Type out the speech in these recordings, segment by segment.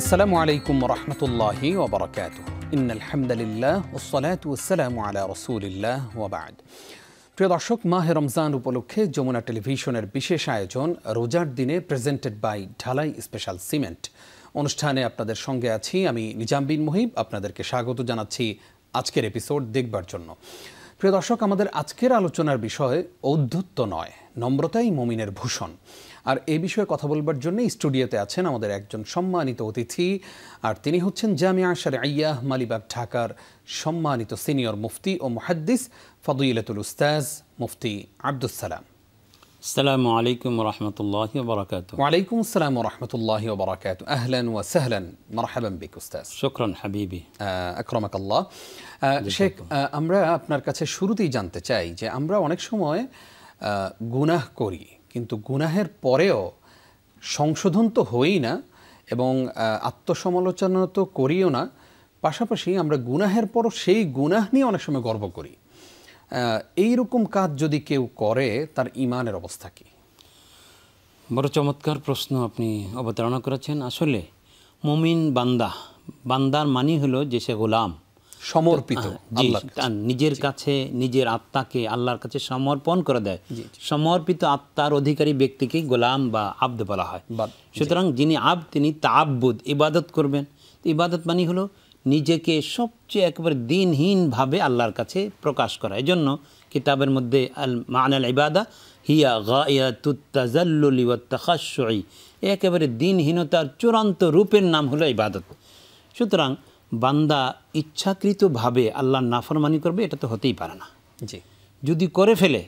আসসালামু আলাইকুম রহমতুল্লাহি ওয়া বারাকাতুহু। ইন্নাল হামদুলিল্লাহ ওয়াসসালাতু ওয়াসসালামু আলা রাসূলিল্লাহ ওয়া বা'দ। প্রিয় দর্শক, মাহে রমজান উপলক্ষে যমুনা টেলিভিশনের বিশেষ আয়োজন রোজার দিনে প্রেজেন্টেড বাই ঢালাই স্পেশাল সিমেন্ট অনুষ্ঠানে আপনাদের সঙ্গে আছি আমি নিজাম বিন মুহিব। আপনাদেরকে স্বাগত জানাচ্ছি আজকের এপিসোড দেখবার জন্য। প্রিয় দর্শক, আমাদের আজকের আলোচনার বিষয় ঔদ্ধত্য নয়, নম্রতাই মুমিনের ভূষণ। আর এই বিষয়ে কথা বলবার জন্য স্টুডিওতে আছেন আমাদের একজন সম্মানিত অতিথি, আর তিনি হচ্ছেন জামিয়া শরঈয়াহ মালিবাগ ঢাকার সম্মানিত সিনিয়র মুফতি ও মুহাদ্দিস ফদিলাতুল উস্তাজ মুফতি আব্দুস সালাম। আসসালামু আলাইকুম রহমতুল্লাহি ওয়া বারাকাতুহু। ওয়ালাইকুম আসসালাম ওয়া রাহমাতুল্লাহি ওয়া বারাকাতুহু। আহলান ওয়া সাহলান, মারহাবান বিক উস্তাজ। শুকরান হাবিবি, আকরামাকাল্লাহ। শেখ, আমরা আপনার কাছে শুরুতেই জানতে চাই যে আমরা অনেক সময় গুনাহ করি, কিন্তু গুনাহের পরেও সংশোধন তো হই না এবং আত্মসমালোচনা তো করিও না, পাশাপাশি আমরা গুনাহের পরও সেই গুনাহ নিয়ে অনেক সময় গর্ব করি। এইরকম কাজ যদি কেউ করে তার ঈমানের অবস্থা কি? বড় চমৎকার প্রশ্ন আপনি অবতারণা করেছেন। আসলে মুমিন বান্দার মানি হলো যে সে গোলাম, সমর্পিত, নিজের কাছে নিজের আত্মাকে আল্লাহর কাছে সমর্পণ করে দেয়। সমর্পিত আত্মার অধিকারী ব্যক্তিকে গোলাম বা আব্দ বলা হয়। সুতরাং যিনি আব্দ তিনি তাআব্বুদ, ইবাদত করবেন। ইবাদত মানি হলো নিজেকে সবচেয়ে একেবারে দিনহীনভাবে আল্লাহর কাছে প্রকাশ করা। এই জন্য কিতাবের মধ্যে আল মা'নাল ইবাদা হিয়া গায়াতুত তাযাল্লুলি ওয়াত তাখাশশুই, একেবারে দিনহীনতার চূড়ান্ত রূপের নাম হলো ইবাদত। সুতরাং বান্দা ইচ্ছাকৃতভাবে আল্লাহর নাফরমানি করবে, এটা তো হতেই পারে না। যদি করে ফেলে,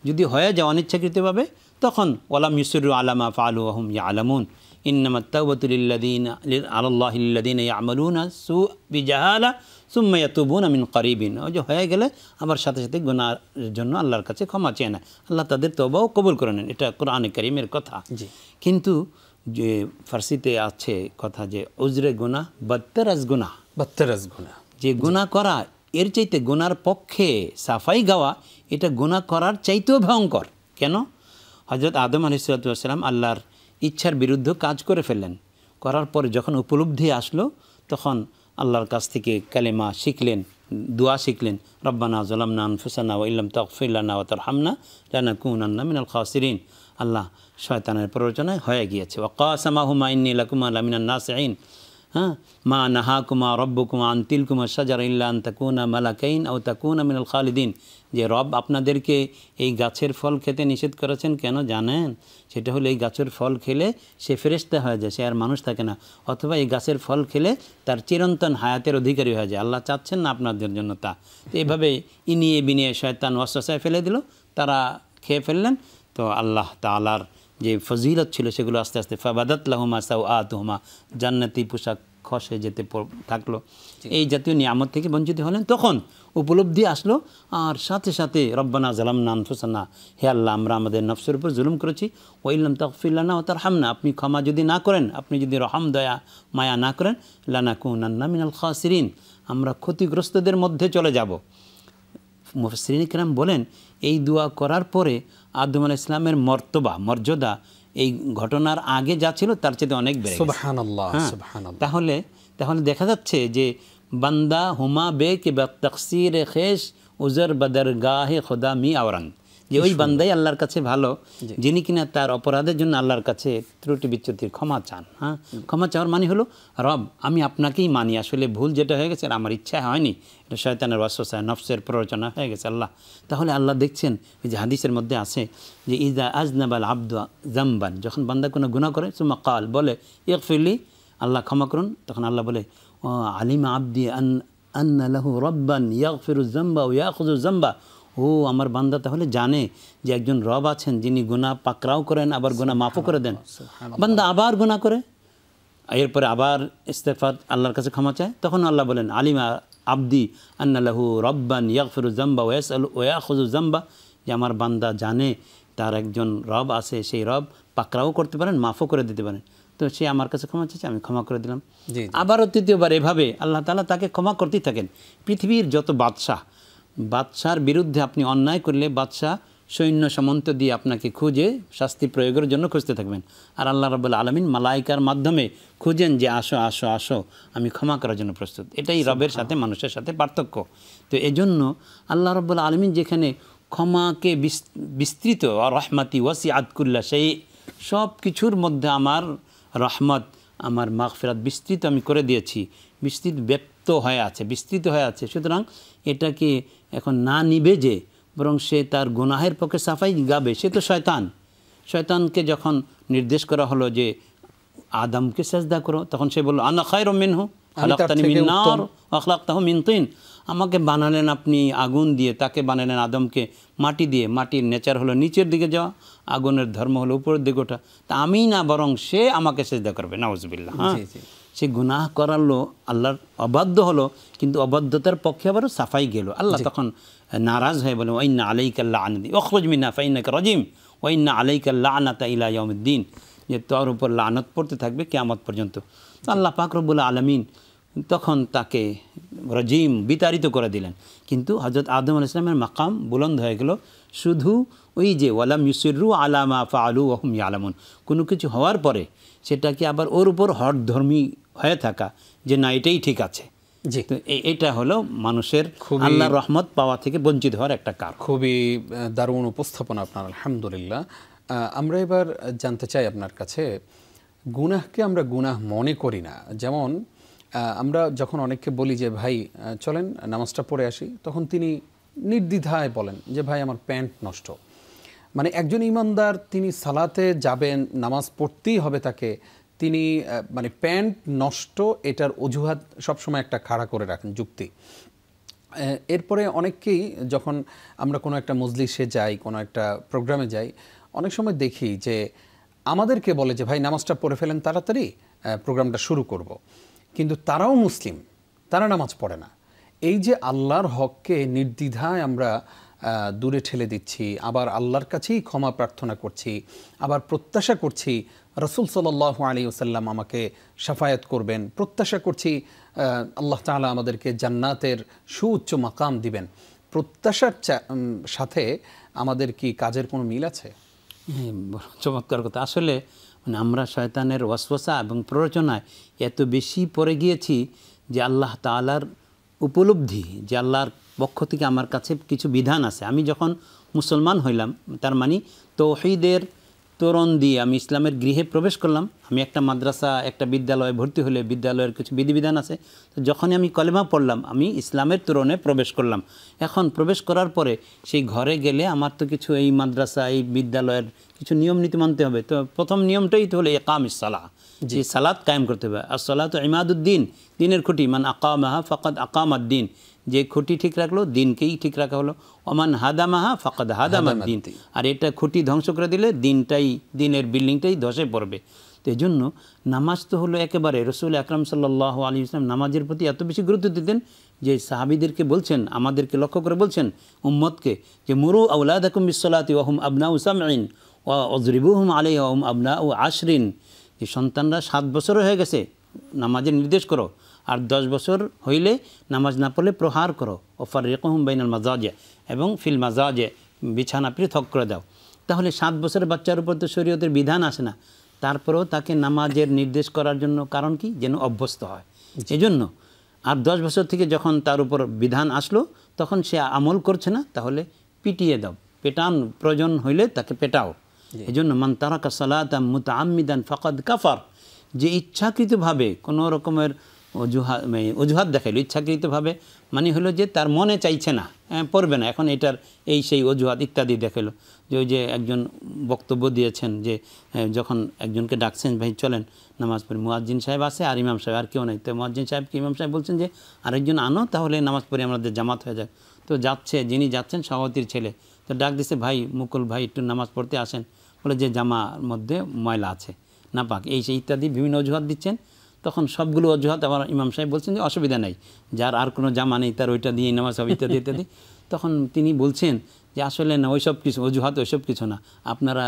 যদি হয়ে যায় অনিচ্ছাকৃতভাবে, তখন ওয়ালাম ইউসিরু আলা মা ফাআলু ওয়া হুম ইয়ালামুন ইন্নামাত তাওবাতু লিল্লাযিনা আলাল্লাহিল্লাযিনা ইয়ামালুনা সু বিজাহালা সুম্মা ইয়াতুবুনা মিন করিবিন। ওই যে হয়ে গেলে আবার সাথে সাথে গুনাহের জন্য আল্লাহর কাছে ক্ষমা চেয়ে নেয়, আল্লাহ তাদের তওবাও কবুল করে নেন। এটা কোরআনে কারীমের কথা। কিন্তু যে ফার্সিতে আছে কথা যে উজরে গুনাহ বদতরাজ গুনাহ, যে গুনাহ করা এর চাইতে গুনার পক্ষে সাফাই গাওয়া, এটা গুনাহ করার চাইতেও ভয়ঙ্কর। কেন? হযরত আদম আলাইহিস সালাম আল্লাহর ইচ্ছার বিরুদ্ধে কাজ করে ফেললেন। করার পরে যখন উপলব্ধি আসলো, তখন আল্লাহর কাছ থেকে কালেমা শিখলেন, দোয়া শিখলেন, রব্বানা যালামনা আনফুসানা ওয়া ইল্লাম তাগফির লানা ওয়া তারহামনা লানাকুনান্না মিনাল খাসিরিন। আল্লাহ শয়তানের প্ররোচনায় হয়ে গিয়েছে। ওয়া কাসামাহুমা ইন্নী লাকুমা লামিনান নাসিহিন, মা নাহাকুমা রব্বুকুমা আন তিলকুমা শাজারা ইল্লা আন তাকুনা মালাকাইন আও তাকুনা মিনাল খালিদিন। যে রব আপনাদেরকে এই গাছের ফল খেতে নিষেধ করেছেন, কেন জানেন? সেটা হলো এই গাছের ফল খেলে সে ফেরেশতা হয়ে যায়, সে আর মানুষ থাকে না। অথবা এই গাছের ফল খেলে তার চিরন্তন হায়াতের অধিকারী হয়ে যায়। আল্লাহ চাচ্ছেন না আপনাদের জন্য তা। তো এইভাবে ইনিয়ে বিনিয়ে শয়তান ওয়াসওয়াসায় ফেলে দিল, তারা খেয়ে ফেললেন। তো আল্লাহ তাআলার যে ফজিলত ছিল সেগুলো আস্তে আস্তে ফাবাদাত লাহুমা সাওআতুহুমা, জান্নাতি পোশাক খসে যেতে থাকলো। এই জাতীয় নিয়ামত থেকে বঞ্চিত হলেন। তখন উপলব্ধি আসলো, আর সাথে সাথে রব্বানা যালামনা আনফুসানা, হে আল্লাহ আমরা আমাদের নফসের উপর জুলুম করেছি, ওয়া ইল্লাম তাগফির লানা ওয়া তারহামনা, আপনি ক্ষমা যদি না করেন, আপনি যদি রহম দয়া মায়া না করেন, লানাকুনান্না মিনাল খাসিরিন, আমরা ক্ষতিগ্রস্তদের মধ্যে চলে যাব। মুফাসসিরিন কিরাম বলেন, এই দোয়া করার পরে আদম আলাইহিস সালামের মর্যাদা এই ঘটনার আগে যা ছিল তার চেয়ে অনেক বেড়ে গেছে। সুবহানাল্লাহ, সুবহানাল্লাহ। তাহলে দেখা যাচ্ছে যে বান্দা হুমা বে কে তাকসির খেশ উজর বদরগাহে খোদা মি আওরান, যে ওই বান্দাই আল্লাহর কাছে ভালো যিনি কিনা তার অপরাধের জন্য আল্লাহর কাছে ত্রুটি বিচ্যুতির ক্ষমা চান। ক্ষমা চাওয়ার মানে হলো, রব আমি আপনাকেই মানি, আসলে ভুল যেটা হয়ে গেছে আমার ইচ্ছা হয়নি, এটা শয়তানের ওয়াসওয়াসা নফসের প্ররোচনা হয়ে গেছে আল্লাহ। তাহলে আল্লাহ দেখছেন, ওই যে হাদিসের মধ্যে আছে যে ইজা আজনাবাল আবদু জামবান, যখন বান্দা কোনো গুনাহ করে সুম্মা কাল, বলে ইগফিরলি, আল্লাহ ক্ষমা করুন, তখন আল্লাহ বলে আলিমা আবদি আন্না লাহু রব্বান ইয়াগফিরু যামবা ওয়া ইয়াখুযু যামবা, ও আমার বান্দা তাহলে জানে যে একজন রব আছেন যিনি গুনাহ পাকড়াও করেন আবার গুনাহ মাফও করে দেন। বান্দা আবার গুনাহ করে, এরপরে আবার ইস্তেগফার আল্লাহর কাছে ক্ষমা চায়, তখন আল্লাহ বলেন আলিমা আবদি আন্না লাহু রব্বান ইয়াগফিরু যামবা ওয়া ইয়াখুযু যামবা, যে আমার বান্দা জানে তার একজন রব আছে, সেই রব পাকড়াও করতে পারেন, মাফও করে দিতে পারেন। তো সে আমার কাছে ক্ষমা চাইছে, আমি ক্ষমা করে দিলাম। আবারও তৃতীয়বার এভাবে আল্লাহ তাআলা তাকে ক্ষমা করতেই থাকেন। পৃথিবীর যত বাদশার বিরুদ্ধে আপনি অন্যায় করলে বাদশাহ সৈন্য সামন্ত দিয়ে আপনাকে খুঁজে শাস্তি প্রয়োগের জন্য খুঁজতে থাকবেন। আর আল্লাহ রাব্বুল আলামিন মালাইকার মাধ্যমে খুঁজেন যে আসো আসো আসো, আমি ক্ষমা করার জন্য প্রস্তুত। এটাই রবের সাথে মানুষের সাথে পার্থক্য। তো এজন্য আল্লাহ রাব্বুল আলামিন যেখানে ক্ষমাকে বিস্তৃত, রহমাতি ওয়াসিআত কুল্লা সেই সব কিছুর মধ্যে আমার রহমত, আমার মাগফিরাত বিস্তৃত আমি করে দিয়েছি, বিস্তৃত ব্যক্ত হয়ে আছে, বিস্তৃত হয়ে আছে। সুতরাং এটাকে এখন না নিবে যে, বরং সে তার গুনাহের পক্ষে সাফাই গাবে, সে তো শয়তান। শয়তানকে যখন নির্দেশ করা হলো যে আদমকে সেজদা করো, তখন সে বলল আনা খায়রুম মিনহু খালাকতানি মিন নার ওয়া খালাকতাহু মিন তিন। আমাকে বানালেন আপনি আগুন দিয়ে, তাকে বানালেন আদমকে মাটি দিয়ে। মাটির নেচার হলো নিচের দিকে যাওয়া, আগুনের ধর্ম হলো উপরের দিকে ওঠা। তা আমি না, বরং সে আমাকে সেজদা করবে। নাউজুবিল্লাহ। হ্যাঁ, সে গুনাহ করালো, আল্লাহর অবাধ্য হলো, কিন্তু অবাধ্যতার পক্ষে আবারও সাফাই গেল। আল্লাহ তখন নারাজ হয়ে বলে ওয়াইন্না আলাইকা লাআনাতি ওয়াখরুজ মিন্না ফাইন্নাকা রাজিম ওয়াইন্না আলাইকা লাআনাতা ইলা ইয়াউমিদ্দিন, যে তোর উপর লানত পড়তে থাকবে কিয়ামত পর্যন্ত। আল্লাহ পাক রব্বুল আলামিন তখন তাকে রাজিম বিতাড়িত করে দিলেন। কিন্তু হযরত আদম আলাইহিস সালামের মাকাম বুলন্দ হয়ে গেল। শুধু ওই যে ওয়ালাম ইউসিরু আলা মা ফাআলু ওয়া হুম ইয়ালামুন, কোনো কিছু হওয়ার পরে সেটাকে আবার ওর উপর হঠধর্মী হয়ে থাকা যে না এটাই ঠিক আছে। জি, তো এটা হলো মানুষের আল্লাহর রহমত পাওয়া থেকে বঞ্চিত হওয়ার একটা কারণ। খুবই দারুণ উপস্থাপনা আপনার, আলহামদুলিল্লাহ। আমরা এবার জানতে চাই আপনার কাছে, গুনাহকে আমরা গুনাহ মনে করি না। যেমন আমরা যখন অনেককে বলি যে ভাই চলেন নামাজটা পড়ে আসি, তখন তিনি নির্দ্বিধায় বলেন যে ভাই আমার প্যান্ট নষ্ট। মানে একজন ইমানদার তিনি সালাতে যাবেন, নামাজ পড়তেই হবে তাকে, তিনি মানে প্যান্ট নষ্ট এটার অজুহাত সবসময় একটা খাড়া করে রাখেন, যুক্তি। এরপরে অনেককেই যখন আমরা কোনো একটা মজলিসে যাই, কোনো একটা প্রোগ্রামে যাই, অনেক সময় দেখি যে আমাদেরকে বলে যে ভাই নামাজটা পড়ে ফেলেন তাড়াতাড়ি, প্রোগ্রামটা শুরু করব। কিন্তু তারাও মুসলিম, তারা নামাজ পড়ে না। এই যে আল্লাহর হককে নির্দ্বিধায় আমরা দূরে ঠেলে দিচ্ছি, আবার আল্লাহর কাছেই ক্ষমা প্রার্থনা করছি, আবার প্রত্যাশা করছি রাসূল সাল্লাল্লাহু আলাইহি ওয়াসাল্লাম আমাকে শাফায়াত করবেন, প্রত্যাশা করছি আল্লাহ তাআলা আমাদেরকে জান্নাতের সুউচ্চ মাকাম দিবেন। প্রত্যাশার সাথে আমাদের কি কাজের কোনো মিল আছে? হ্যাঁ, চমৎকার কথা। আসলে মানে আমরা শয়তানের ওয়াসওয়াসা এবং প্ররোচনায় এত বেশি পড়ে গিয়েছি যে আল্লাহ তাআলার উপলব্ধি, যে আল্লাহর পক্ষ থেকে আমার কাছে কিছু বিধান আছে। আমি যখন মুসলমান হইলাম, তার মানে তৌহিদের তোরণ দিয়ে আমি ইসলামের গৃহে প্রবেশ করলাম। আমি একটা মাদ্রাসা, একটা বিদ্যালয়ে ভর্তি হলে বিদ্যালয়ের কিছু বিধিবিধান আছে। তো যখনই আমি কলেমা পড়লাম, আমি ইসলামের তোরণে প্রবেশ করলাম। এখন প্রবেশ করার পরে সেই ঘরে গেলে আমার তো কিছু এই মাদ্রাসা, এই বিদ্যালয়ের কিছু নিয়ম নীতি মানতে হবে। তো প্রথম নিয়মটাই তো হলো ইকামিস সালাহ, যে সালাত কায়েম করতে হবে। আর সালাতু ইমাদুদ্দিন, দিনের খুঁটি। মান আকামাহা ফাকাদ আকামাদ্দিন, যে খুঁটি ঠিক রাখলো দিনকেই ঠিক রাখা হলো। ওমান হাদামাহা ফাকাদ হাদামাদ্দিন, আর এটা খুঁটি ধ্বংস করে দিলে দিনের বিল্ডিংটাই ধসে পড়বে। তো এই জন্য নামাজ তো হলো একেবারে, রসুল আকরাম সাল্লাল্লাহু আলাইহি ওয়াসাল্লাম নামাজের প্রতি এত বেশি গুরুত্ব দিতেন যে সাহাবীদেরকে বলছেন, আমাদেরকে লক্ষ্য করে বলছেন উম্মতকে, যে মুরু আওলাদাকুম বিসসালাতি ওয়া হুম আবনাউ সামঈন ওয়া আযরিবুহুম আলাইহা ওয়া হুম আবনাউ আশরিন, যে সন্তানরা 7 বছর হয়ে গেছে নামাজের নির্দেশ করো, আর 10 বছর হইলে নামাজ না পড়লে প্রহার করো। ওয়াফাররিকুহুম বাইনাল মাজাজি, এবং ফিল মাজাজি, বিছানা পৃথক করে দাও। তাহলে 7 বছরের বাচ্চার উপর তো শরীয়তের বিধান আসে না, তারপরেও তাকে নামাজের নির্দেশ করার জন্য কারণ কি, যেন অভ্যস্ত হয়। এই জন্য আর 10 বছর থেকে যখন তার উপর বিধান আসলো, তখন সে আমল করছে না, তাহলে পিটিয়ে দাও, পেটান, প্রয়োজন হইলে তাকে পেটাও। এই জন্য মান তারাকা সালাতা মুতাআম্মিদান ফাকাদ কাফার, যে ইচ্ছাকৃতভাবে কোনো রকমের অজুহাত দেখাইলো, ইচ্ছাকৃতভাবে মানে হলো যে তার মনে চাইছে না, পড়বে না, এখন এটার এই সেই অজুহাত ইত্যাদি দেখাইলো। যে ওই যে একজন বক্তব্য দিয়েছেন যে যখন একজনকে ডাকছেন, ভাই চলেন নামাজ পড়ি, মুয়াজ্জিন সাহেব আছে আর ইমাম সাহেব, আর কেউ নেই। তো মুয়াজ্জিন সাহেবকে ইমাম সাহেব বলছেন যে আরেকজন আনো, তাহলে নামাজ পড়ি আমাদের জামাত হয়ে যায়। তো যিনি যাচ্ছেন সভাপতির ছেলে, তো ডাক দিছে, ভাই মুকুল ভাই একটু নামাজ পড়তে আসেন। বলে যে জামার মধ্যে ময়লা আছে, নাপাক, এই সেই ইত্যাদি বিভিন্ন অজুহাত দিচ্ছেন। তখন সবগুলো অজুহাত আবার ইমাম সাহেব বলছেন যে অসুবিধা নেই, যার আর কোনো জামা নেই তার ওইটা দিয়ে নামাজ হবে, ইত্যাদি ইত্যাদি। তখন তিনি বলছেন যে আসলে না, ওইসব কিছু অজুহাত ওইসব কিছু না, আপনারা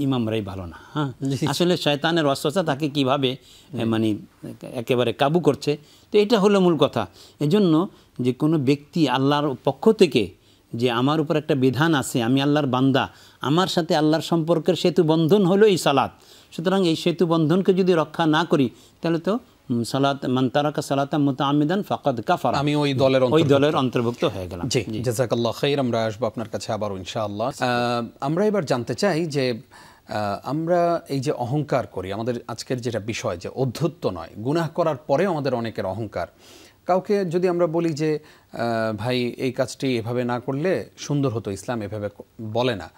ইমামরাই ভালো না। হ্যাঁ, আসলে শয়তানের ওয়াসওয়াসা তাকে কীভাবে মানে একেবারে কাবু করছে। তো এটা হলো মূল কথা। এজন্য যে কোনো ব্যক্তি আল্লাহর পক্ষ থেকে যে আমার উপর একটা বিধান আছে, আমি আল্লাহর বান্দা, আমার সাথে আল্লাহর সম্পর্কের সেতু বন্ধন হলো এই সালাত। সুতরাং এই সেতু বন্ধনকে যদি রক্ষা না করি তাহলে তো সালাত মান তারাকা সালাতাম মুতাআম্মিদান ফাকাদ কাফারা, আমি ওই দলের অন্তর্ভুক্ত হয়ে গেলাম। জি, জাযাকাল্লাহু খাইর। আমরা আসবো আপনার কাছে আবারও ইনশাআল্লাহ। আমরা এবার জানতে চাই যে আমরা এই যে অহংকার করি, আমাদের আজকের যেটা বিষয় যে অধ্যত্ত নয়, গুনাহ করার পরেও আমাদের অনেকের অহংকার। কাউকে যদি আমরা বলি যে ভাই এই কাজটি এভাবে না করলে সুন্দর হতো, ইসলাম এভাবে বলে না,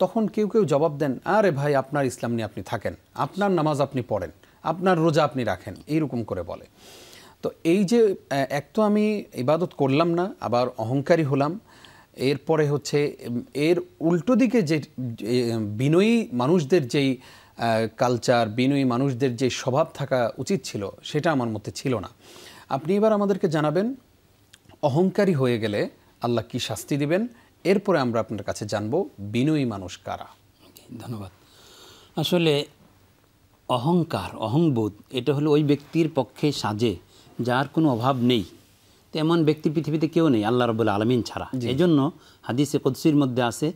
তখন কেউ কেউ জবাব দেন, আরে ভাই আপনার ইসলাম নিয়ে আপনি থাকেন, আপনার নামাজ আপনি পড়েন, আপনার রোজা আপনি রাখেন, এইরকম করে বলে। তো এই যে এক তো আমি ইবাদত করলাম না, আবার অহংকারী হলাম, এরপরে হচ্ছে এর উল্টো দিকে যে বিনয়ী মানুষদের যেই কালচার, বিনয়ী মানুষদের যে স্বভাব থাকা উচিত ছিল সেটা আমার মধ্যে ছিল না। আপনি এবার আমাদেরকে জানাবেন অহংকারী হয়ে গেলে আল্লাহ কি শাস্তি দিবেন, এরপরে আমরা আপনার কাছে জানবো বিনয়ী মানুষ কারা। ধন্যবাদ। আসলে অহংকার, অহংবোধ এটা হলো ওই ব্যক্তির পক্ষে সাজে যার কোনো অভাব নেই। তেমন ব্যক্তি পৃথিবীতে কেউ নেই আল্লাহ রাব্বুল আলামিন ছাড়া। এজন্য হাদিসে কুদসির মধ্যে আছে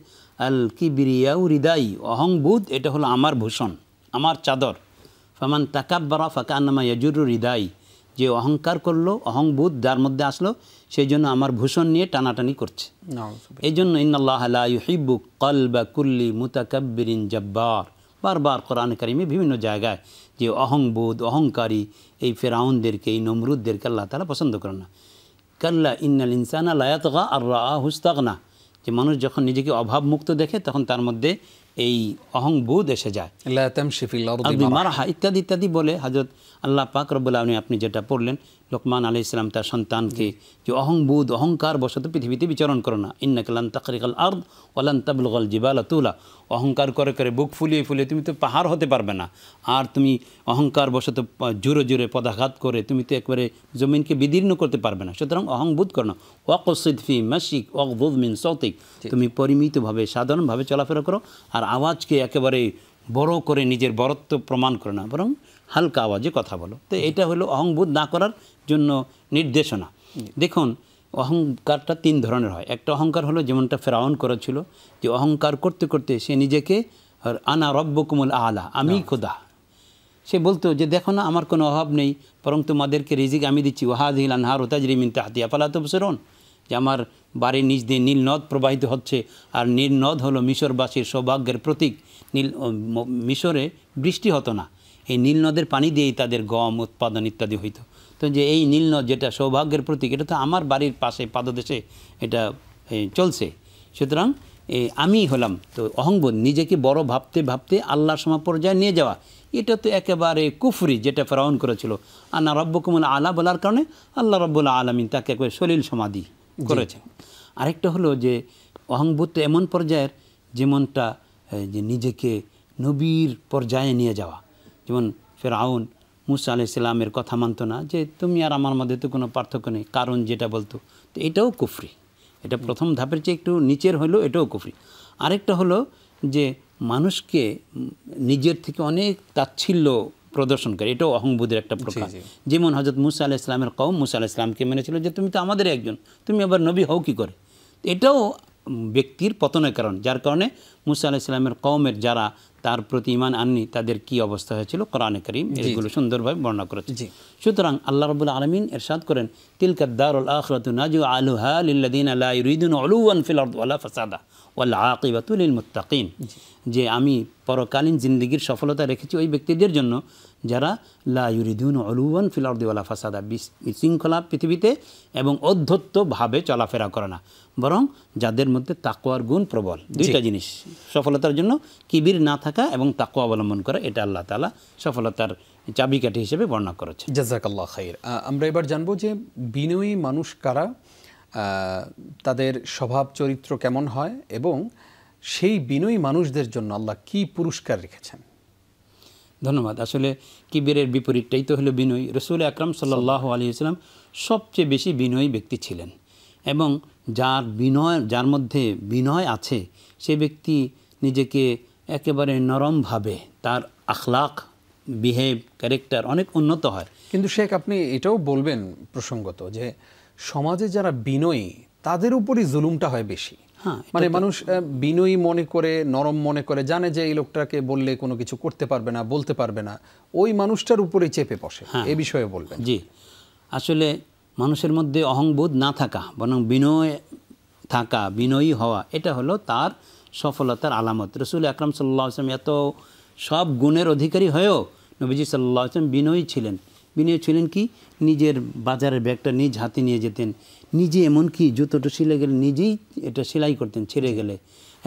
আল কিবরিয়াউ রিদাই, অহংবোধ এটা হলো আমার ভূষণ, আমার চাদর। ফামান তাকাব্বারা ফাকান্নামা ইয়াজুরু রিদাই, যে অহংকার করলো, অহংবোধ যার মধ্যে আসলো, সেই জন্য আমার ভূষণ নিয়ে টানাটানি করছে। এই জন্য ইন্নাল্লাহা লা ইউহিব্বু কলবা কুল্লি মুতাকাব্বিরিন জাব্বার, বারবার কোরআনে কারিমে বিভিন্ন জায়গায় যে অহংবোধ, অহংকারী এই ফেরাউনদেরকে, এই নমরুদদেরকে আল্লাহ তাআলা পছন্দ করে না। কাল্লা ইন্নাল ইনসানা লা ইয়াতগা আর রাআহু ইসতাগনা, যে মানুষ যখন নিজেকে অভাবমুক্ত দেখে তখন তার মধ্যে এই অহংবোধ এসে যায়। লা তামশি ফিল আরদি মারহা ইত্যাদি ইত্যাদি বলে হযরত আল্লাহ পাক রব্বুল আলামিন আপনি যেটা পড়লেন লোকমান আলাইহিস সালাম তার সন্তানকে যে অহংবোধ, অহংকার বশত পৃথিবীতে বিচরণ করো না, ইন্নাকা লান তাকরিকাল আরদ ওয়া লান তাবলুগাল জিবালা তুলা, অহংকার করে করে বুক ফুলিয়ে ফুলিয়ে তুমি তো পাহাড় হতে পারবে না, আর তুমি অহংকার বশত জোরে জোরে পদাঘাত করে তুমি তো একবারে জমিনকে বিদীর্ণ করতে পারবে না। সুতরাং অহংবোধ করো না। ওয়াকসিদ ফি মাশিক ওয়াগযুদ মিন সাউতিক, তুমি পরিমিতভাবে সাধারণভাবে চলাফেরা করো, আর আওয়াজকে একেবারে বড় করে নিজের বরত্ব প্রমাণ করে না, বরং হালকা আওয়াজে কথা বলো। তো এটা হলো অহংবোধ না করার জন্য নির্দেশনা। দেখুন অহংকারটা তিন ধরনের হয়। একটা অহংকার হলো যেমনটা ফেরাউন করেছিল, যে অহংকার করতে করতে সে নিজেকে আনা রব্বুকুমুল আলা, আমি খোদা, সে বলতো যে দেখো না আমার কোনো অভাব নেই, বরং তোমাদেরকে রিজিক আমি দিচ্ছি। ওয়াহাযিহিল আনহারু তাজরি মিন তাহতি আফালা তুবসিরুন, যে আমার বাড়ির নিচ দিয়ে নীল নদ প্রবাহিত হচ্ছে, আর নীল নদ হলো মিশরবাসীর সৌভাগ্যের প্রতীক। মিশরে বৃষ্টি হতো না, এই নীল নদের পানি দিয়েই তাদের গম উৎপাদন ইত্যাদি হইতো। তো যে এই নীল নদ যেটা সৌভাগ্যের প্রতীক, এটা তো আমার বাড়ির পাশে পাদদেশে এটা চলছে। সুতরাং আমি হলাম তো অহংবোধ, নিজেকে বড় ভাবতে ভাবতে আল্লাহর সমপর্যায়ে নিয়ে যাওয়া, এটা তো একেবারে কুফরি, যেটা ফেরাউন করেছিল। আনা রব্বুকুমুল আলা বলার কারণে আল্লাহ রাব্বুল আলামিন তাকে একবারে সলিল সমাধি করেছে। আরেকটা হলো যে অহংবোধ তো এমন পর্যায়ের যেমনটা যে নিজেকে নবীর পর্যায়ে নিয়ে যাওয়া। যেমন ফেরাউন মুসা আলাইহিস সালামের কথা মানত না, যে তুমি আর আমার মধ্যে তো কোনো পার্থক্য নেই, কারণ যেটা বলতো, তো এটাও কুফরি। এটা প্রথম ধাপের চেয়ে একটু নিচের হলো, এটাও কুফরি। আরেকটা হলো যে মানুষকে নিজের থেকে অনেক তাচ্ছিল্য প্রদর্শন করে, এটাও অহংবোধের একটা প্রকার। যেমন হযরত মুসা আলাইহিস সালামের কওম মুসা আলাইহিস সালামকে মেনেছিল যে তুমি তো আমাদের একজন, তুমি আবার নবী হও কী করে। এটাও ব্যক্তির পতনের কারণ, যার কারণে মুসা আলাইহিস সালামের কওমের যারা তার প্রতি ঈমান আননি তাদের কি অবস্থা হয়েছিল কোরআনে কারীম এগুলো সুন্দরভাবে বর্ণনা করেছে। সুতরাং আল্লাহ রাব্বুল আলামিন ইরশাদ করেন তিলকা দারুল আখিরাতু নাজআলুহা লিল্লাযিনা লা ইউরিদুনা উলুওয়ান ফিল আরদি ওয়ালা ফাসাদা ওয়াল আকিবাতু লিল মুত্তাকিন, যে আমি পরকালীন জিন্দেগীর সফলতা রেখেছি ওই ব্যক্তিদের জন্য যারা লা ইউরিদুনা উলুওয়ান ফিল আরদি ওয়ালা ফাসাদা, বিশৃঙ্খলা পৃথিবীতে এবং অধ্যত্তভাবে চলাফেরা করে না, বরং যাদের মধ্যে তাকওয়ার গুণ প্রবল। দুইটা জিনিস সফলতার জন্য, কিবির না থাকা এবং তাকওয়া অবলম্বন করা, এটা আল্লাহ তাআলা সফলতার চাবিকাঠি হিসেবে বর্ণনা করেছে। জাযাকাল্লাহ খাইর। আমরা এবার জানবো যে বিনয়ী মানুষ কারা, তাদের স্বভাব চরিত্র কেমন হয়, এবং সেই বিনয়ী মানুষদের জন্য আল্লাহ কি পুরস্কার রেখেছেন। ধন্যবাদ। আসলে কিবিরের বিপরীতটাই তো হলো বিনয়ী। রাসূল আকরাম সাল্লাল্লাহু আলাইহি ওয়াসাল্লাম সবচেয়ে বেশি বিনয়ী ব্যক্তি ছিলেন, এবং যার মধ্যে বিনয় আছে সে ব্যক্তি নিজেকে একেবারে নরমভাবে, তার আখলাক, বিহেভ, ক্যারেক্টার অনেক উন্নত হয়। কিন্তু শেখ আপনি এটাও বলবেন প্রসঙ্গত যে সমাজে যারা বিনয়ী তাদের উপরই জুলুমটা হয় বেশি। মানে মানুষ বিনয়ী মনে করে, নরম মনে করে, জানে যে এই লোকটাকে বললে কোনো কিছু করতে পারবে না, বলতে পারবে না, ওই মানুষটার উপরে চেপে বসে। এই বিষয়ে বলবেন। জি, আসলে মানুষের মধ্যে অহংবোধ না থাকা, বরং বিনয় থাকা, বিনয়ী হওয়া, এটা হলো তার সফলতার আলামত। রাসূল আকরাম সাল্লাল্লাহু আলাইহি ওয়াসাল্লাম এত সব গুণের অধিকারী হয়েও নবীজি সাল্লাল্লাহু আলাইহি ওয়াসাল্লাম বিনয়ী ছিলেন। বিনয়ী ছিলেন কি, নিজের বাজারের ব্যাগটা নিজ হাতে নিয়ে যেতেন, নিজে এমনকি জুতোটা ছিঁড়ে গেলে নিজেই এটা সেলাই করতেন ছিঁড়ে গেলে।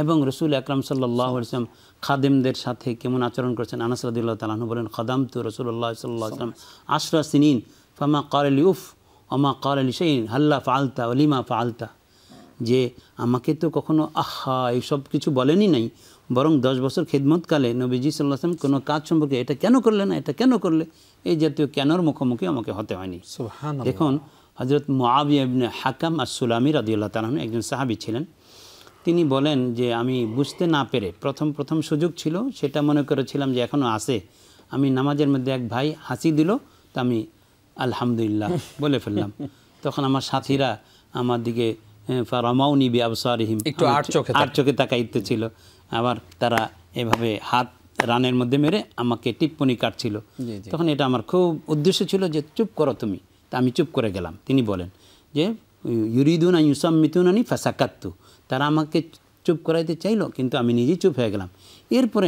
এবং রাসূল আকরাম সাল্লাল্লাহু আলাইহি ওয়াসাল্লাম খাদেমদের সাথে কেমন আচরণ করেছেন। আনাস রাদিয়াল্লাহু তাআলা আনহু বলেন, খাদামতু রাসূলুল্লাহ সাল্লাল্লাহু আলাইহি ওয়াসাল্লাম 10 সিনিন ফামা ক্বালা লি উফ ওমা ক্বালা লি শাইইন হাল্লা ফাআলতা ওয়া লিমা ফাআলতা, যে আমাকে তো কখনো আহা এইসব কিছু বলেনি নাই, বরং 10 বছর খিদমতকালে নবীজি সাল্লাল্লাহু আলাইহি ওয়াসাল্লাম কোনো কাজ সম্পর্কে এটা কেন করলে না, এটা কেন করলে, এই জাতীয় কেনর মুখোমুখি আমাকে হতে হয়নি। সুবহানাল্লাহ। দেখুন, হযরত মুআবিয়া ইবনে হাকাম আস-সুলামি রাদিয়াল্লাহু তাআলা একজন সাহাবী ছিলেন। তিনি বলেন যে আমি বুঝতে না পেরে প্রথম সুযোগ ছিল, সেটা মনে করেছিলাম যে এখনও আছে। আমি নামাজের মধ্যে এক ভাই হাসি দিল, তা আমি আলহামদুলিল্লাহ বলে ফেললাম। তখন আমার সাথীরা আমার দিকে ফারামাউনি বিআবসারিহিম, একটু আট চোখে তাকাইতে ছিল। আবার তারা এভাবে হাত রানের মধ্যে মেরে আমাকে টিপ্পনি কাটছিল। তখন এটা আমার খুব উদ্দেশ্য ছিল যে চুপ করো তুমি, তা আমি চুপ করে গেলাম। তিনি বলেন যে ইউরিদুনা ইউসাম্মিতুনানি ফাসাকাত্তু, তারা আমাকে চুপ করাইতে চাইলো, কিন্তু আমি নিজেই চুপ হয়ে গেলাম। এরপরে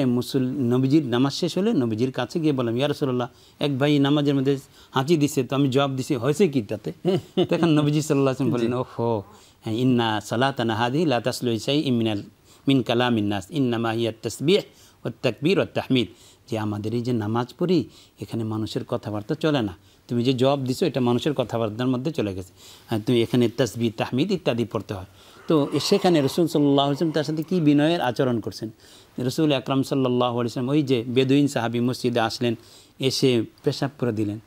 নবীজির নামাজ শেষ হলে নবীজির কাছে গিয়ে বললাম, ইয়া রাসূলুল্লাহ, এক ভাই নামাজের মধ্যে হাঁচি দিছে, তো আমি জবাব দিছি, হয়েছে কি তাতে? তখন নবীজি সাল্লাল্লাহু আলাইহি ওয়াসাল্লাম বললেন, ওহো ইন্না সালাতানা হাযিহি লা তাসলু শাইইন মিন কালামিন নাস ইন্নামা হিয়া তাসবিহ ওয়াত তাকবীর ওয়াত তাহমিদ, যে আমাদের এই যে নামাজ পড়ি, এখানে মানুষের কথাবার্তা চলে না। তুমি যে জবাব দিছো এটা মানুষের কথাবার্তার মধ্যে চলে গেছে। হ্যাঁ, তুমি এখানে তাসবিহ, তাহমিদ ইত্যাদি পড়তে হয়। তো সেখানে রাসূল সাল্লাল্লাহু আলাইহি ওয়াসাল্লাম তার সাথে কী বিনয়ের আচরণ করছেন। রাসূল আকরাম সাল্লাল্লাহু আলাইহি ওয়াসাল্লাম ওই যে বেদুইন সাহাবী মসজিদে আসলেন, এসে পেশাব করে দিলেন,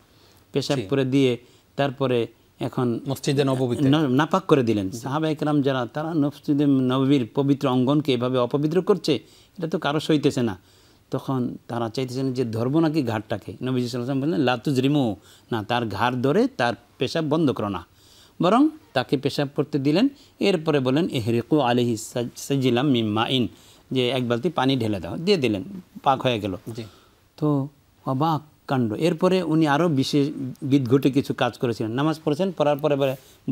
পেশাব করে দিয়ে তারপরে এখন মসজিদে নববীতে নাপাক করে দিলেন। সাহাবা একরাম যারা, তারা মসজিদে নববীর পবিত্র অঙ্গনকে এভাবে অপবিত্র করছে, এটা তো কারো সইতেছে না। তখন তারা চাইতেছেন যে ধরবো নাকি ঘাড়টাকে। নবীজি সাল্লাল্লাহু আলাইহি ওয়াসাল্লাম বললেন, লা তুজরিমু, না, তার ঘাড় ধরে তার পেশাব বন্ধ করো না, বরং তাকে পেশাব করতে দিলেন। এরপরে বলেন, ইহরিকু আলাইহি সাজিলাম মিন মাইন, যে এক বালতি পানি ঢেলে দাও, দিয়ে দিলেন, পাক হয়ে গেল। তো অবাক কাণ্ড। এরপরে উনি আরও বিশেষ বিদঘটে কিছু কাজ করেছিলেন। নামাজ পড়েছেন, পড়ার পরে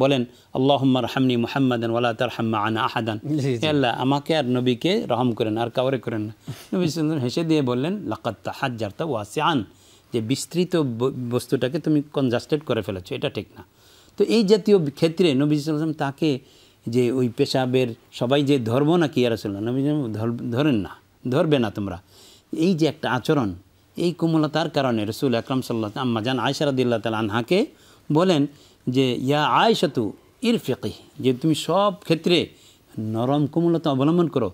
বলেন, আল্লাহুম্মা রহামনি মুহাম্মাদান ওয়ালা তারহাম মা'ানা আহাদান, আল্লাহ আমাকে আর নবীকে রহম করেন, আর কাউরে করেন না। নবী সাল্লাল্লাহু আলাইহি ওয়াসাল্লাম হেসে দিয়ে বললেন, লাকাদ তাহাজ্জারতা ওয়াসিআন, যে বিস্তৃত বস্তুটাকে তুমি কনজাস্টেড করে ফেলেছো, এটা ঠিক না। তো এই জাতীয় ক্ষেত্রে নবী সাল্লাল্লাহু আলাইহি ওয়াসাল্লাম তাকে যে ওই পেশাবের সবাই যে ধরবো না কি, ইয়া রাসূলুল্লাহ, নবী ধরেন না, ধরবে না তোমরা, এই যে একটা আচরণ, এই কোমলতার কারণে রাসূল আকরাম সাল্লাল্লাহু আলাইহি ওয়াসাল্লাম আম্মা জান আয়েশা রাদিয়াল্লাহু তাআলা আনহাকে বলেন যে, ইয়া আয়েশাতু ইরফিকি, যে তুমি সব ক্ষেত্রে নরম কোমলতা অবলম্বন করো।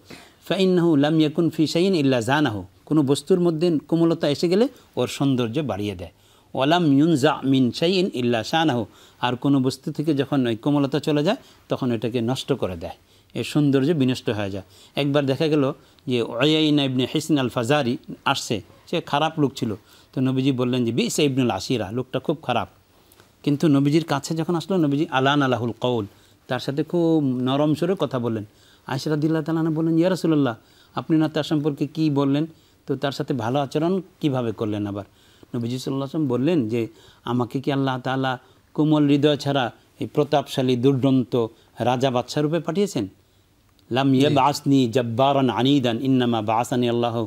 ফাইন্নাহু লাম ইয়াকুন ফি শাইইন ইল্লা জানাহু, কোনো বস্তুর মধ্যে কোমলতা এসে গেলে ওর সৌন্দর্য বাড়িয়ে দেয়। ওয়ালাম ইউনজা মিন শাইইন ইল্লা শানাহু, আর কোনো বস্তু থেকে যখন ওই কোমলতা চলে যায় তখন এটাকে নষ্ট করে দেয়, এর সৌন্দর্য বিনষ্ট হয়ে যায়। একবার দেখা গেল যে উয়াইনা ইবনে হিসন আল ফাজারি আসছে, সে খারাপ লোক ছিল। তো নবীজি বললেন যে বিসা ইবনুল আশিরা, লোকটা খুব খারাপ। কিন্তু নবীজির কাছে যখন আসলো, নবীজি আলান আলাহুল কৌল, তার সাথে খুব নরম সুরে কথা বললেন। আয়েশা রাদিয়াল্লাহু তাআলা বললেন, ইয়া রাসূলুল্লাহ, আপনি না তার সম্পর্কে কী বললেন, তো তার সাথে ভালো আচরণ কিভাবে করলেন? আবার নবীজি সাল্লাল্লাহু আলাইহি ওয়াসাল্লাম বললেন যে, আমাকে কি আল্লাহ তাআলা কোমল হৃদয় ছাড়া এই প্রতাপশালী দুর্দন্ত রাজা বাদশা রূপে পাঠিয়েছেন? লাম ইয়াবআসনি জব্বারান আনিদান ইন্নামা বাআসানি আল্লাহু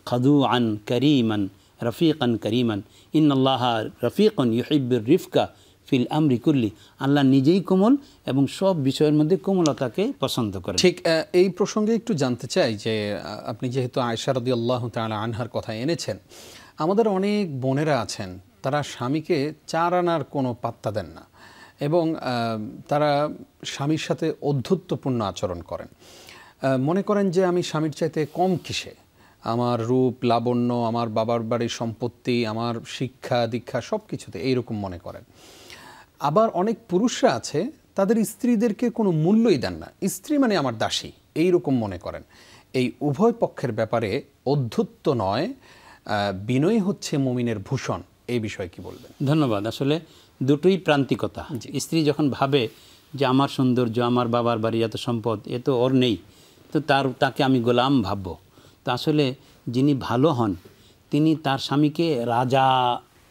খাদুআন করিমান রফিকান করিমান ইন্নাল্লাহা রফিকুন ইউহিব্বুর রিফকা ফিল আমরি কুল্লি, আল্লাহ নিজেই কোমল এবং সব বিষয়ের মধ্যে কোমলতাকে পছন্দ করেন। ঠিক এই প্রসঙ্গে একটু জানতে চাই যে, আপনি যেহেতু আয়েশা রাদিয়াল্লাহু তাআলা আনহার কথা এনেছেন, আমাদের অনেক বোনেরা আছেন, তারা স্বামীকে 4 আনার কোনো পাত্তা দেন না এবং তারা স্বামীর সাথে অধ্যত্বপূর্ণ আচরণ করেন। মনে করেন যে আমি স্বামীর চাইতে কম কিসে, আমার রূপ লাবণ্য, আমার বাবার বাড়ির সম্পত্তি, আমার শিক্ষা দীক্ষা সব কিছুতে এইরকম মনে করেন। আবার অনেক পুরুষরা আছে, তাদের স্ত্রীদেরকে কোনো মূল্যই দেন না, স্ত্রী মানে আমার দাসী, এইরকম মনে করেন। এই উভয় পক্ষের ব্যাপারে অধ্যত্ব নয়, বিনয় হচ্ছে মুমিনের ভূষণ, এই বিষয়ে কি বলবেন? ধন্যবাদ। আসলে দুটোই প্রান্তিকতা। স্ত্রী যখন ভাবে যে আমার সৌন্দর্য, আমার বাবার বাড়ি, এত সম্পদ, এ তো ওর নেই, তো তাকে আমি গোলাম ভাববো। তো আসলে যিনি ভালো হন তিনি তার স্বামীকে রাজা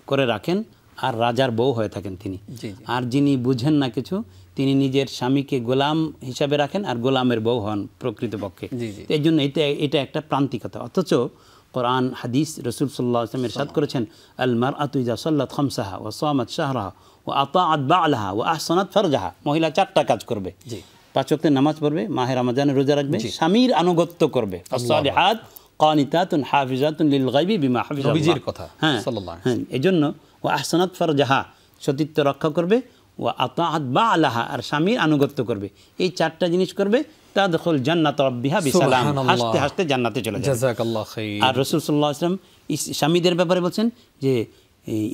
করে রাখেন আর রাজার বউ হয়ে থাকেন তিনি। আর যিনি বুঝেন না কিছু তিনি নিজের স্বামীকে গোলাম হিসাবে রাখেন আর গোলামের বউ হন প্রকৃতপক্ষে। এই জন্য এটা একটা প্রান্তিকতা। অথচ কোরআন হাদিস রাসূল সাল্লাল্লাহু আলাইহি ওয়াসাল্লাম ইরশাদ করেছেন, আল মারআতু ইযা সাল্লাত খামসাহা ওয়া সামাত শাহরাহা ওয়া আতাআত বা'লাহা ওয়া আহসানাত ফারজাহা। মহিলা 4টা কাজ করবে, 5 ওয়াক্তের নামাজ পড়বে, মাহে রমজানের রোজা রাখবে, স্বামীর আনুগত্য করবে। ফাসসালিহাত কানিতাতুন হাফিজাতুন লিল গায়বি বিমা হাফিজাল্লাহ, নবীজির কথা সাল্লাল্লাহু আলাইহি ওয়াসাল্লাম। এজন্য ওয়া আহসানাত ফারজাহা, সতীত্ব রক্ষা করবে, ওয়া আতাআত বা'লাহা, আর স্বামীর আনুগত্য করবে। এই 4টা জিনিস করবে, তাদখুল জান্নাত রাব্বিহা বিসালাম, হাসতে হাসতে জান্নাতে চলে যাবে। জাযাকাল্লাহু খাইর। আর রাসূল সাল্লাল্লাহু আলাইহি ওয়াসাল্লাম স্বামীদের ব্যাপারে বলছেন যে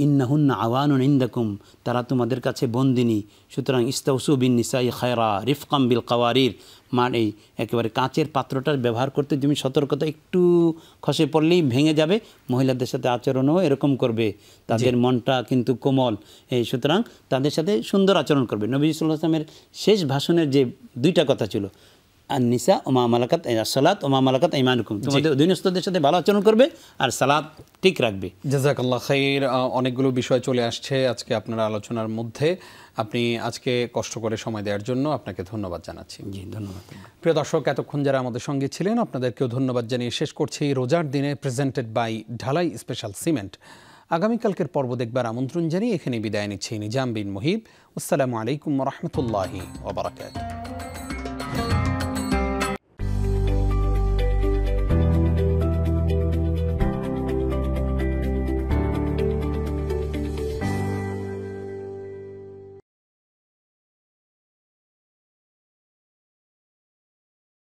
ইন্নাহুন্না আওয়ানুন ইনদাকুম, তারা তোমাদের কাছে বন্দিনী, সুতরাং ইস্তাউসু বিন নিসাই খায়রা রিফকাম বিল কাওয়ারির, মানে একেবারে কাঁচের পাত্রটার ব্যবহার করতে তুমি সতর্কতা, একটু খসে পড়লেই ভেঙে যাবে। মহিলাদের সাথে আচরণও এরকম করবে, তাদের মনটা কিন্তু কোমল, সুতরাং তাদের সাথে সুন্দর আচরণ করবে। নবী সাল্লাল্লাহু আলাইহি ওয়াসাল্লামের শেষ ভাষণের যে 2টা কথা ছিল, আন-নিসা ওমা মালাকাত সালাত ওমা মালাকাত আইমানুকুম, তোমাদের অধীনস্থদের সাথে ভালো আচরণ করবে আর সালাত ঠিক রাখবে। জাযাকাল্লাহু খাইর। অনেকগুলো বিষয় চলে আসছে আজকে আপনার আলোচনার মধ্যে। আপনি আজকে কষ্ট করে সময় দেওয়ার জন্য আপনাকে ধন্যবাদ জানাচ্ছি। জি, ধন্যবাদ। প্রিয় দর্শক, এতক্ষণ যারা আমাদের সঙ্গে ছিলেন আপনাদেরকেও ধন্যবাদ জানিয়ে শেষ করছি রোজার দিনে প্রেজেন্টেড বাই ঢালাই স্পেশাল সিমেন্ট। আগামীকালকের পর্ব দেখবার আমন্ত্রণ জানিয়ে এখানে বিদায় নিচ্ছি নিজাম বিন মুহিব। আসসালামু আলাইকুম ওয়া রাহমাতুল্লাহি ওয়া বারাকাতুহু।